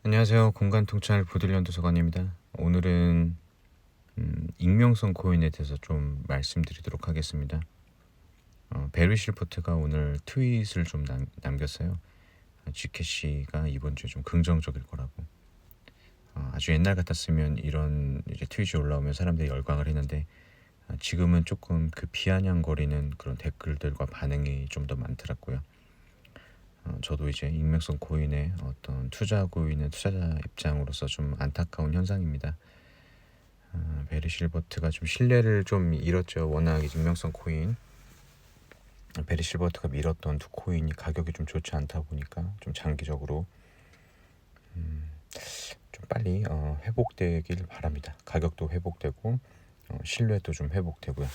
안녕하세요. 공간통찰 보들련 도서관입니다. 오늘은 익명성 코인에 대해서 좀 말씀드리도록 하겠습니다. 베리 실포트가 오늘 트윗을 좀 남겼어요. GKC가 이번 주에 좀 긍정적일 거라고. 아주 옛날 같았으면 이런 이제 트윗이 올라오면 사람들이 열광을 했는데 지금은 조금 그 비아냥거리는 그런 댓글들과 반응이 좀 더 많더라고요. 저도 이제 익명성 코인의 어떤 투자 고인의 투자자 입장으로서 좀 안타까운 현상입니다. 베리 실버트가 좀 신뢰를 좀 잃었죠. 워낙 익명성 코인 베리 실버트가 밀었던 두 코인이 가격이 좀 좋지 않다 보니까 좀 장기적으로 좀 빨리 회복되길 바랍니다. 가격도 회복되고 신뢰도 좀 회복되고요.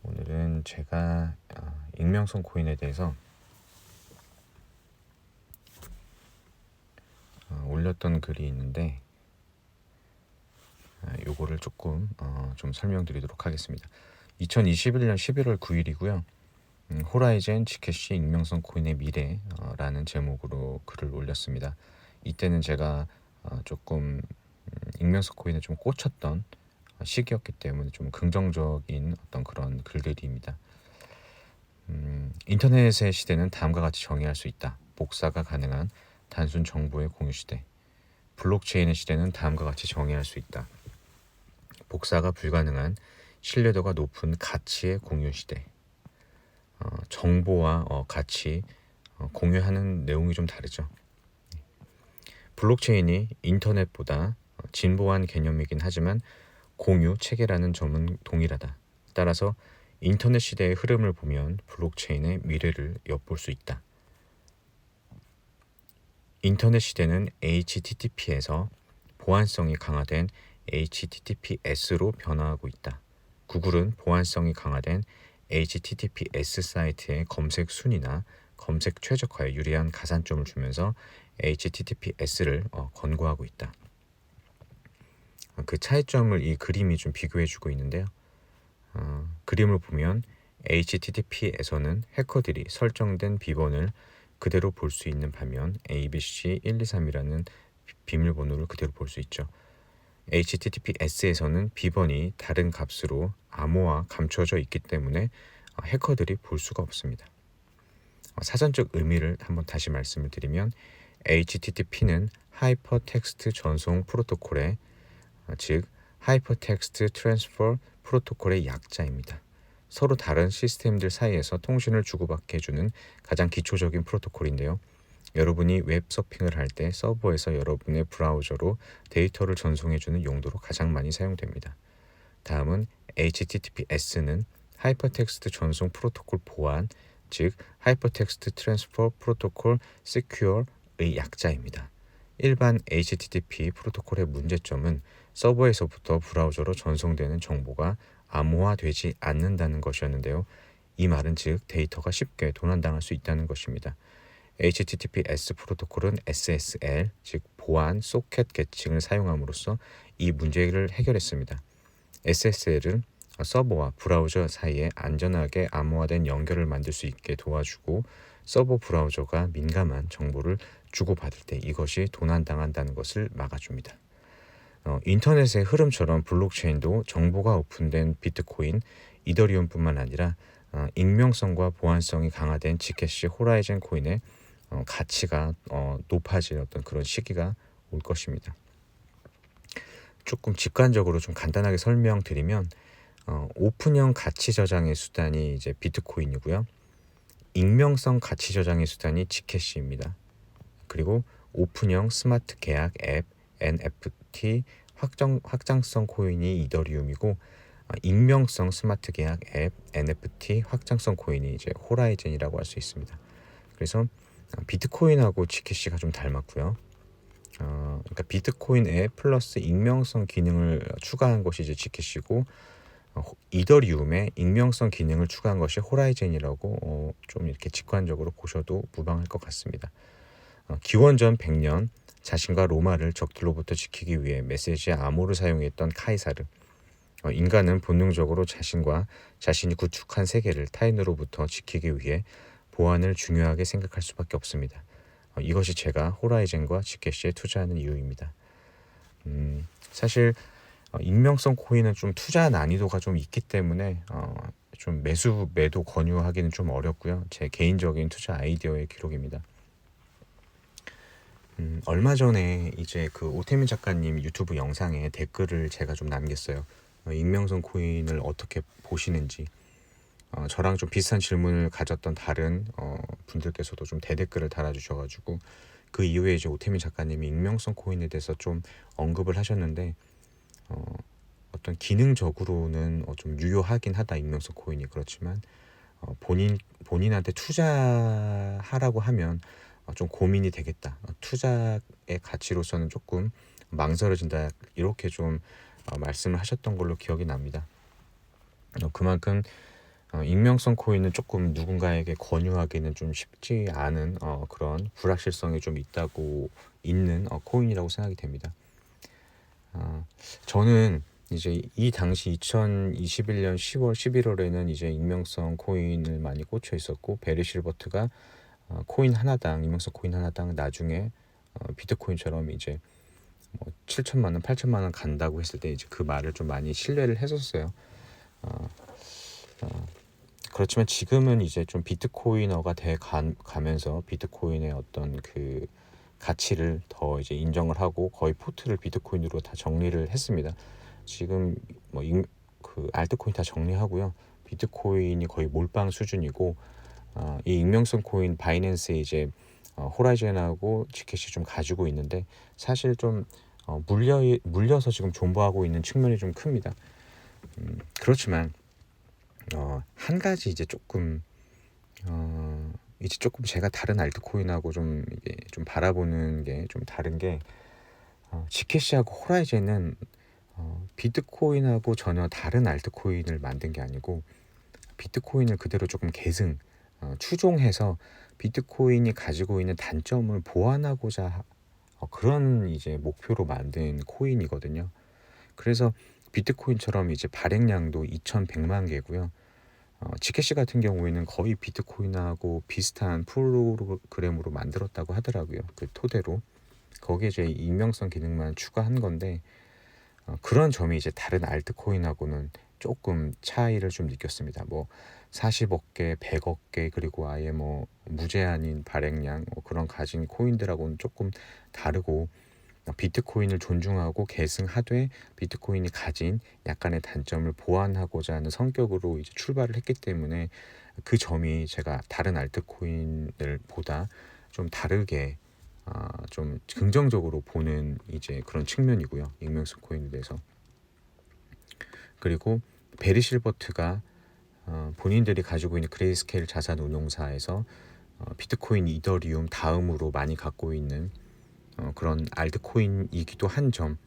오늘은 제가 익명성 코인에 대해서 올렸던 글이 있는데 요거를 조금 좀 설명드리도록 하겠습니다. 2021년 11월 9일이고요. 호라이젠 GKC 익명성 코인의 미래라는 제목으로 글을 올렸습니다. 이때는 제가 조금 익명성 코인에 좀 꽂혔던 시기였기 때문에 좀 긍정적인 어떤 그런 글들입니다. 인터넷의 시대는 다음과 같이 정의할 수 있다. 복사가 가능한 단순 정보의 공유 시대. 블록체인의 시대는 다음과 같이 정의할 수 있다. 복사가 불가능한 신뢰도가 높은 가치의 공유 시대. 정보와 가치 공유하는 내용이 좀 다르죠. 블록체인이 인터넷보다 진보한 개념이긴 하지만 공유 체계라는 점은 동일하다. 따라서 인터넷 시대의 흐름을 보면 블록체인의 미래를 엿볼 수 있다. 인터넷 시대는 HTTP에서 보안성이 강화된 HTTPS로 변화하고 있다. 구글은 보안성이 강화된 HTTPS 사이트의 검색 순위나 검색 최적화에 유리한 가산점을 주면서 HTTPS를 권고하고 있다. 그 차이점을 이 그림이 좀 비교해주고 있는데요. 그림을 보면 HTTP에서는 해커들이 설정된 비번을 그대로 볼 수 있는 반면 ABC123이라는 비밀번호를 그대로 볼 수 있죠. HTTPS에서는 비번이 다른 값으로 암호화 감춰져 있기 때문에 해커들이 볼 수가 없습니다. 사전적 의미를 한번 다시 말씀을 드리면 HTTP는 하이퍼텍스트 전송 프로토콜의 즉 하이퍼텍스트 트랜스퍼 프로토콜의 약자입니다. 서로 다른 시스템들 사이에서 통신을 주고받게 해주는 가장 기초적인 프로토콜인데요. 여러분이 웹 서핑을 할 때 서버에서 여러분의 브라우저로 데이터를 전송해주는 용도로 가장 많이 사용됩니다. 다음은 HTTPS는 하이퍼텍스트 전송 프로토콜 보안, 즉 하이퍼텍스트 트랜스퍼 프로토콜 시큐어의 약자입니다. 일반 HTTP 프로토콜의 문제점은 서버에서부터 브라우저로 전송되는 정보가 암호화되지 않는다는 것이었는데요. 이 말은 즉 데이터가 쉽게 도난당할 수 있다는 것입니다. HTTPS 프로토콜은 SSL, 즉 보안 소켓 계층을 사용함으로써 이 문제를 해결했습니다. SSL은 서버와 브라우저 사이에 안전하게 암호화된 연결을 만들 수 있게 도와주고 서버 브라우저가 민감한 정보를 주고받을 때 이것이 도난당한다는 것을 막아줍니다. 인터넷의 흐름처럼 블록체인도 정보가 오픈된 비트코인, 이더리움뿐만 아니라 익명성과 보안성이 강화된 지캐시 호라이즌 코인의 가치가 높아질 어떤 그런 시기가 올 것입니다. 조금 직관적으로 좀 간단하게 설명드리면 오픈형 가치 저장의 수단이 이제 비트코인이고요. 익명성 가치 저장의 수단이 지캐시입니다. 그리고 오픈형 스마트 계약 앱 NFT 확장성 코인이 이더리움이고 익명성 스마트 계약 앱 NFT 확장성 코인이 이제 호라이즌이라고 할 수 있습니다. 그래서 비트코인하고 지캐시가 좀 닮았고요. 그러니까 비트코인 앱 플러스 익명성 기능을 추가한 것이 이제 지캐시고 이더리움에 익명성 기능을 추가한 것이 호라이즌이라고 좀 이렇게 직관적으로 보셔도 무방할 것 같습니다. 기원전 100년 자신과 로마를 적들로부터 지키기 위해 메시지의 암호를 사용했던 카이사르. 인간은 본능적으로 자신과 자신이 구축한 세계를 타인으로부터 지키기 위해 보안을 중요하게 생각할 수밖에 없습니다. 이것이 제가 호라이즌과 지켓시에 투자하는 이유입니다. 사실 익명성 코인은 좀 투자 난이도가 좀 있기 때문에 좀 매도 권유하기는 좀 어렵고요. 제 개인적인 투자 아이디어의 기록입니다. 얼마 전에 이제 그 오태민 작가님 유튜브 영상에 댓글을 제가 좀 남겼어요. 익명성 코인을 어떻게 보시는지. 저랑 좀 비슷한 질문을 가졌던 다른 분들께서도 좀 대댓글을 달아주셔가지고 그 이후에 이제 오태민 작가님이 익명성 코인에 대해서 좀 언급을 하셨는데 어떤 기능적으로는 좀 유효하긴 하다 익명성 코인이. 그렇지만 본인한테 투자하라고 하면 좀 고민이 되겠다. 투자의 가치로서는 조금 망설여진다. 이렇게 좀 말씀을 하셨던 걸로 기억이 납니다. 그만큼 익명성 코인은 조금 누군가에게 권유하기는 좀 쉽지 않은 그런 불확실성이 좀 있는 코인이라고 생각이 됩니다. 저는 이제 이 당시 2021년 10월, 11월에는 이제 익명성 코인을 많이 꽂혀 있었고, 베리 실버트가 익명성 코인 하나당 나중에 비트코인처럼 이제 뭐 7천만 원, 8천만 원 간다고 했을 때 이제 그 말을 좀 많이 신뢰를 했었어요. 그렇지만 지금은 이제 좀 비트코이너가 가면서 비트코인의 어떤 그 가치를 더 이제 인정을 하고 거의 포트를 비트코인으로 다 정리를 했습니다. 지금 그 알트코인 다 정리하고요. 비트코인이 거의 몰빵 수준이고 이 익명성 코인 바이낸스에 이제 호라이즌하고 지켓이 좀 가지고 있는데 사실 좀 물려서 지금 존버하고 있는 측면이 좀 큽니다. 그렇지만 한 가지 이제 조금 제가 다른 알트코인하고 좀 이게 좀 바라보는 게 좀 다른 게 지켓시하고 호라이즌은 비트코인하고 전혀 다른 알트코인을 만든 게 아니고 비트코인을 그대로 조금 추종해서 비트코인이 가지고 있는 단점을 보완하고자 그런 이제 목표로 만든 코인이거든요. 그래서 비트코인처럼 이제 발행량도 2,100만 개고요. 지켓시 같은 경우에는 거의 비트코인하고 비슷한 프로그램으로 만들었다고 하더라고요. 그 토대로 거기에 이제 익명성 기능만 추가한 건데 그런 점이 이제 다른 알트코인하고는 조금 차이를 좀 느꼈습니다. 뭐 40억 개, 100억 개, 그리고 아예 뭐 무제한인 발행량 그런 가진 코인들하고는 조금 다르고 비트코인을 존중하고 계승하되 비트코인이 가진 약간의 단점을 보완하고자 하는 성격으로 이제 출발을 했기 때문에 그 점이 제가 다른 알트코인을 보다 좀 다르게 좀 긍정적으로 보는 이제 그런 측면이고요. 익명성 코인에 대해서. 그리고 베리 실버트가 본인들이 가지고 있는 그레이스케일 자산 운용사에서 비트코인, 이더리움 다음으로 많이 갖고 있는 그런 알트코인이기도 한 점.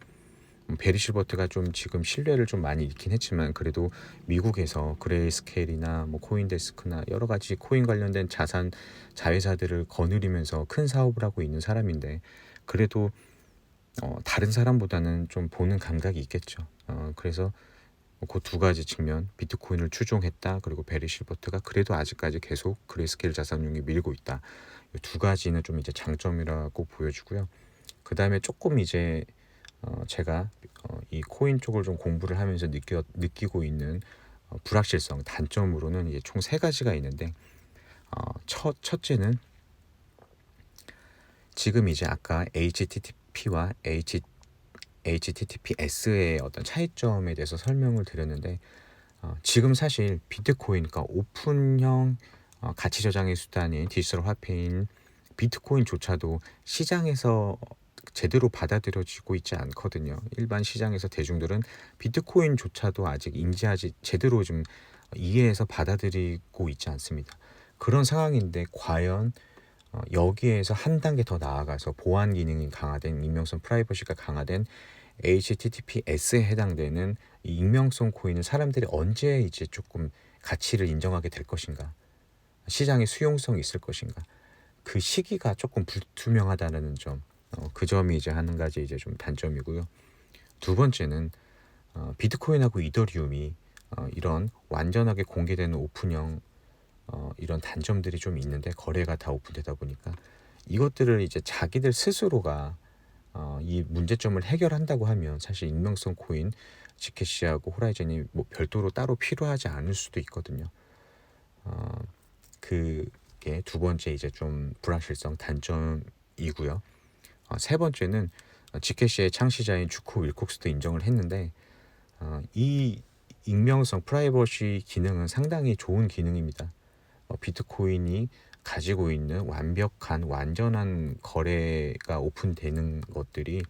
베리 실버트가 좀 지금 신뢰를 좀 많이 잃긴 했지만 그래도 미국에서 그레이스케일이나 뭐 코인데스크나 여러 가지 코인 관련된 자회사들을 거느리면서 큰 사업을 하고 있는 사람인데 그래도 다른 사람보다는 좀 보는 감각이 있겠죠. 그래서 그 두 가지 측면, 비트코인을 추종했다. 그리고 베리 실버트가 그래도 아직까지 계속 그레이스케일 자산운용이 밀고 있다. 이 두 가지는 좀 이제 장점이라고 보여주고요. 그 다음에 조금 이제 제가 이 코인 쪽을 좀 공부를 하면서 느끼고 있는 불확실성, 단점으로는 이제 총 세 가지가 있는데 첫째는 지금 이제 아까 HTTP와 HTTPS의 어떤 차이점에 대해서 설명을 드렸는데 지금 사실 비트코인, 그러니까 오픈형 가치 저장의 수단인 디지털 화폐인 비트코인조차도 시장에서 제대로 받아들여지고 있지 않거든요. 일반 시장에서 대중들은 비트코인조차도 아직 제대로 좀 이해해서 받아들이고 있지 않습니다. 그런 상황인데 과연 여기에서 한 단계 더 나아가서 보안 기능이 강화된, 익명성 프라이버시가 강화된 HTTPS에 해당되는 이 익명성 코인을 사람들이 언제 이제 조금 가치를 인정하게 될 것인가, 시장에 수용성이 있을 것인가, 그 시기가 조금 불투명하다는 점, 그 점이 이제 한 가지 이제 좀 단점이고요. 두 번째는 비트코인하고 이더리움이 이런 완전하게 공개되는 오픈형 이런 단점들이 좀 있는데 거래가 다 오픈되다 보니까 이것들을 이제 자기들 스스로가 이 문제점을 해결한다고 하면 사실 익명성 코인 지켓시하고 호라이즌이 뭐 별도로 따로 필요하지 않을 수도 있거든요. 그게 두 번째 이제 좀 불확실성 단점이고요. 세 번째는 지켓시의 창시자인 주코 윌콕스도 인정을 했는데 이 익명성 프라이버시 기능은 상당히 좋은 기능입니다. 비트코인이 가지고 있는 완벽한 완전한 거래가 오픈되는 것들이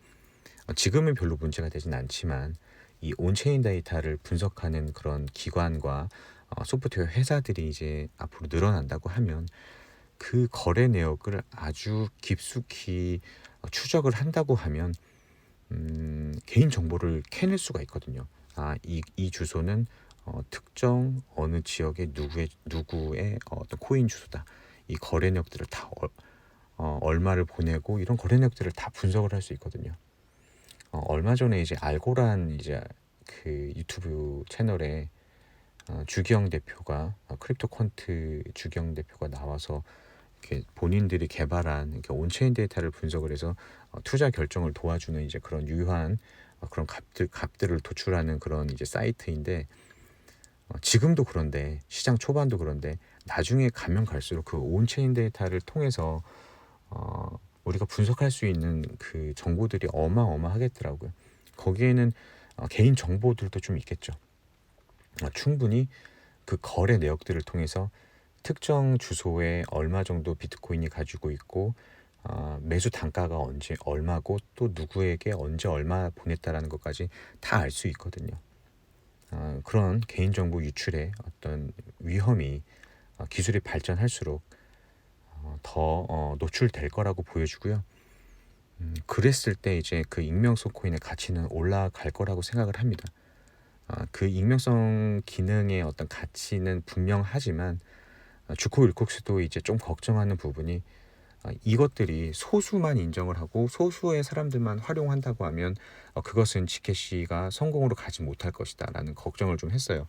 지금은 별로 문제가 되진 않지만 이 온체인 데이터를 분석하는 그런 기관과 소프트웨어 회사들이 이제 앞으로 늘어난다고 하면 그 거래 내역을 아주 깊숙이 추적을 한다고 하면 개인 정보를 캐낼 수가 있거든요. 이 주소는 특정 어느 지역의 누구의 어떤 코인 주소다. 이 거래 내역들을 다 얼마를 보내고 이런 거래 내역들을 다 분석을 할 수 있거든요. 얼마 전에 이제 알고란 이제 그 유튜브 채널에 주기영 대표가 크립토 퀀트 주기영 대표가 나와서 이렇게 본인들이 개발한 이렇게 온체인 데이터를 분석을 해서 투자 결정을 도와주는 이제 그런 유효한 그런 값들을 도출하는 그런 이제 사이트인데 지금도 그런데 시장 초반도 그런데 나중에 가면 갈수록 그 온체인 데이터를 통해서 우리가 분석할 수 있는 그 정보들이 어마어마하겠더라고요. 거기에는 개인 정보들도 좀 있겠죠. 충분히 그 거래 내역들을 통해서 특정 주소에 얼마 정도 비트코인이 가지고 있고 매수 단가가 언제 얼마고 또 누구에게 언제 얼마 보냈다라는 것까지 다 알 수 있거든요. 그런 개인정보 유출의 어떤 위험이 기술이 발전할수록 더 노출될 거라고 보여주고요. 그랬을 때 이제 그 익명성 코인의 가치는 올라갈 거라고 생각을 합니다. 그 익명성 기능의 어떤 가치는 분명하지만 주코 윌콕스도 이제 좀 걱정하는 부분이 이것들이 소수만 인정을 하고 소수의 사람들만 활용한다고 하면 그것은 지켓시가 성공으로 가지 못할 것이다라는 걱정을 좀 했어요.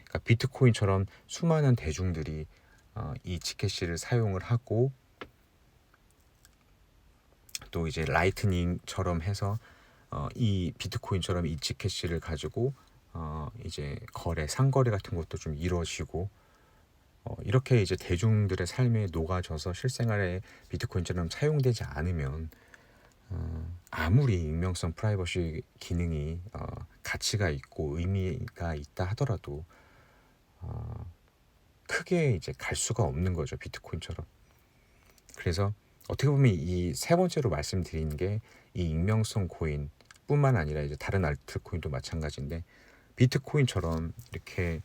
그러니까 비트코인처럼 수많은 대중들이 이 지켓시를 사용을 하고 또 이제 라이트닝처럼 해서 이 비트코인처럼 이 지켓시를 가지고 이제 상거래 같은 것도 좀 이루어지고 이렇게 이제 대중들의 삶에 녹아져서 실생활에 비트코인처럼 사용되지 않으면 아무리 익명성 프라이버시 기능이 가치가 있고 의미가 있다 하더라도 크게 이제 갈 수가 없는 거죠, 비트코인처럼. 그래서 어떻게 보면 이 세 번째로 말씀드리는 게 이 익명성 코인뿐만 아니라 이제 다른 알트코인도 마찬가지인데 비트코인처럼 이렇게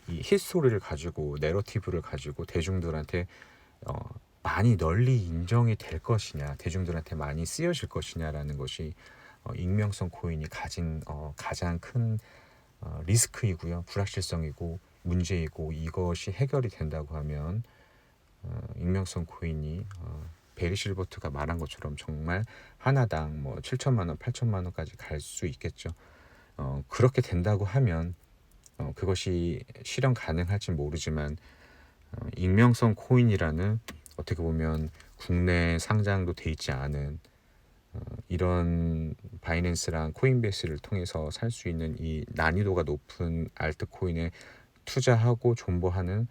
이 히스토리를 가지고 내러티브를 가지고 대중들한테 많이 널리 인정이 될 것이냐, 대중들한테 많이 쓰여질 것이냐라는 것이 익명성 코인이 가진 가장 큰 리스크이고요, 불확실성이고 문제이고 이것이 해결이 된다고 하면 익명성 코인이 베리 실버트가 말한 것처럼 정말 하나당 뭐 7천만 원, 8천만 원까지 갈 수 있겠죠. 그렇게 된다고 하면 그것이 실현 가능할지 모르지만 익명성 코인이라는 어떻게 보면 국내 상장도 돼 있지 않은 이런 바이낸스랑 코인베이스를 통해서 살 수 있는 이 난이도가 높은 알트코인에 투자하고 존버하는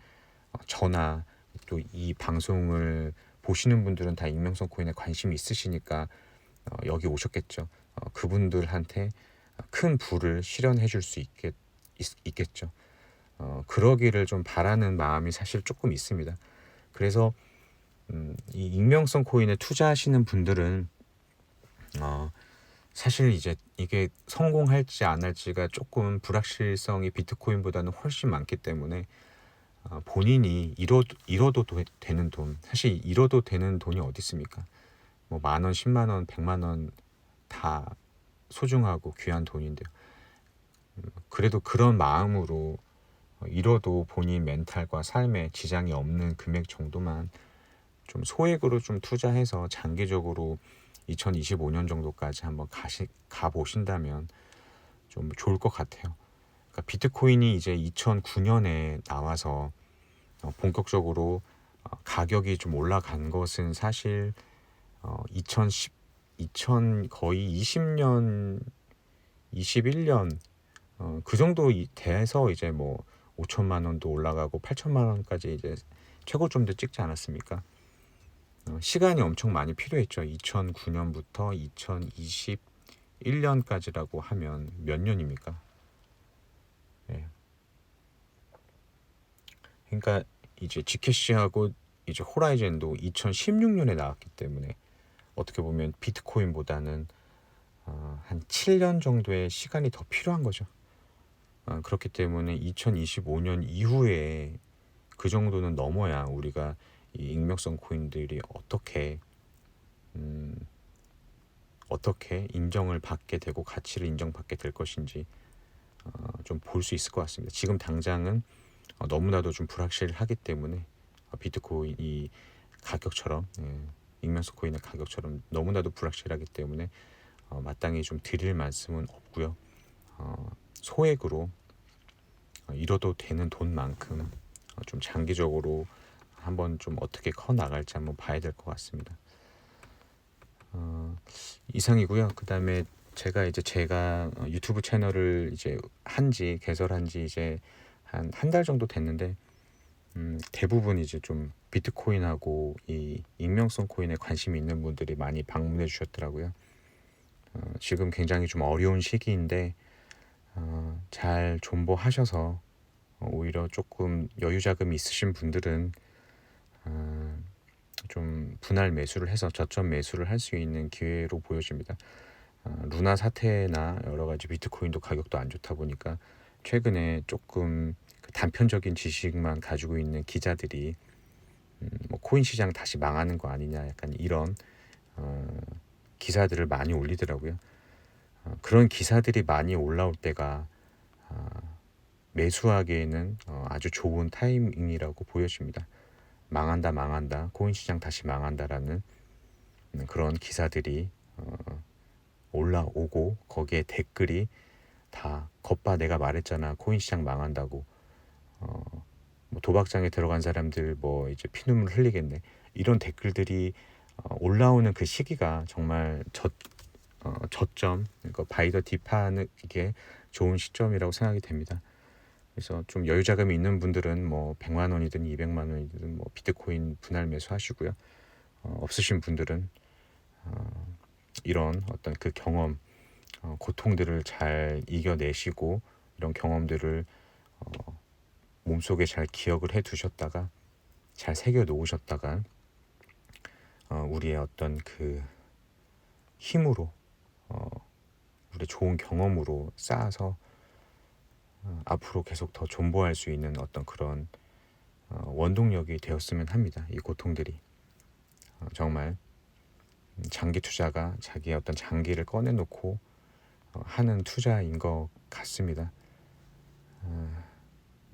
저나 또 이 방송을 보시는 분들은 다 익명성 코인에 관심이 있으시니까 여기 오셨겠죠. 그분들한테 큰 부를 실현해 줄 수 있겠죠. 그러기를 좀 바라는 마음이 사실 조금 있습니다. 그래서 이 익명성 코인에 투자하시는 분들은 사실 이제 이게 성공할지 안 할지가 조금 불확실성이 비트코인보다는 훨씬 많기 때문에 본인이 잃어도 되는 돈, 사실 잃어도 되는 돈이 어디 있습니까? 뭐 10,000원, 10만 원, 100만 원 다 소중하고 귀한 돈인데요. 그래도 그런 마음으로 잃어도 본인 멘탈과 삶에 지장이 없는 금액 정도만 좀 소액으로 좀 투자해서 장기적으로 2025년 정도까지 한번 가보신다면 좀 좋을 것 같아요. 그러니까 비트코인이 이제 2009년에 나와서 본격적으로 가격이 좀 올라간 것은 사실 2010 거의 20년 21년 그 정도 돼서 이제 뭐 5천만 원도 올라가고 8천만 원까지 이제 최고점도 찍지 않았습니까? 시간이 엄청 많이 필요했죠. 2009년부터 2021년까지라고 하면 몇 년입니까? 예. 그러니까 이제 지캐시하고 이제 호라이즌도 2016년에 나왔기 때문에 어떻게 보면 비트코인보다는 한 7년 정도의 시간이 더 필요한 거죠. 그렇기 때문에 2025년 이후에 그 정도는 넘어야 우리가 이 익명성 코인들이 어떻게 인정을 받게 되고 가치를 인정받게 될 것인지 좀 볼 수 있을 것 같습니다. 지금 당장은 너무나도 좀 불확실하기 때문에 비트코인이 가격처럼 익명성 코인의 가격처럼 너무나도 불확실하기 때문에 마땅히 좀 드릴 말씀은 없고요. 소액으로 잃어도 되는 돈만큼 좀 장기적으로 한번 좀 어떻게 커 나갈지 한번 봐야 될 것 같습니다. 이상이고요. 그다음에 제가 유튜브 채널을 이제 개설한 지 이제 한 달 정도 됐는데 대부분 이제 좀 비트코인하고 이 익명성 코인에 관심이 있는 분들이 많이 방문해 주셨더라고요. 지금 굉장히 좀 어려운 시기인데 잘 존버하셔서 오히려 조금 여유 자금이 있으신 분들은 좀 분할 매수를 해서 저점 매수를 할 수 있는 기회로 보여집니다. 루나 사태나 여러 가지 비트코인도 가격도 안 좋다 보니까 최근에 조금 단편적인 지식만 가지고 있는 기자들이 뭐 코인 시장 다시 망하는 거 아니냐 약간 이런 기사들을 많이 올리더라고요. 그런 기사들이 많이 올라올 때가 매수하기에는 아주 좋은 타이밍이라고 보여집니다. 망한다, 코인 시장 다시 망한다라는 그런 기사들이 올라오고 거기에 댓글이 다 겉봐 내가 말했잖아 코인 시장 망한다고 뭐 도박장에 들어간 사람들 뭐 이제 피눈물 흘리겠네 이런 댓글들이 올라오는 그 시기가 정말 저점 그러니까 바이더 딥하는 이게 좋은 시점이라고 생각이 됩니다. 그래서 좀 여유 자금이 있는 분들은 뭐 100만 원이든 200만 원이든 뭐 비트코인 분할 매수하시고요. 없으신 분들은 이런 어떤 그 경험, 고통들을 잘 이겨내시고 이런 경험들을 몸속에 잘 기억을 해 두셨다가 잘 새겨 놓으셨다가 우리의 어떤 그 힘으로 우리 좋은 경험으로 쌓아서 앞으로 계속 더 존버할 수 있는 어떤 그런 원동력이 되었으면 합니다. 이 고통들이 정말 장기 투자가 자기의 어떤 장기를 꺼내놓고 하는 투자인 것 같습니다.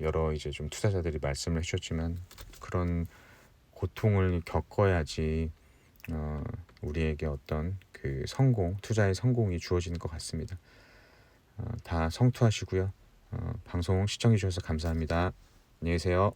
여러 이제 좀 투자자들이 말씀을 해주셨지만 그런 고통을 겪어야지 우리에게 어떤 그 투자의 성공이 주어지는 것 같습니다. 다 성투하시고요. 방송 시청해 주셔서 감사합니다. 안녕히 계세요.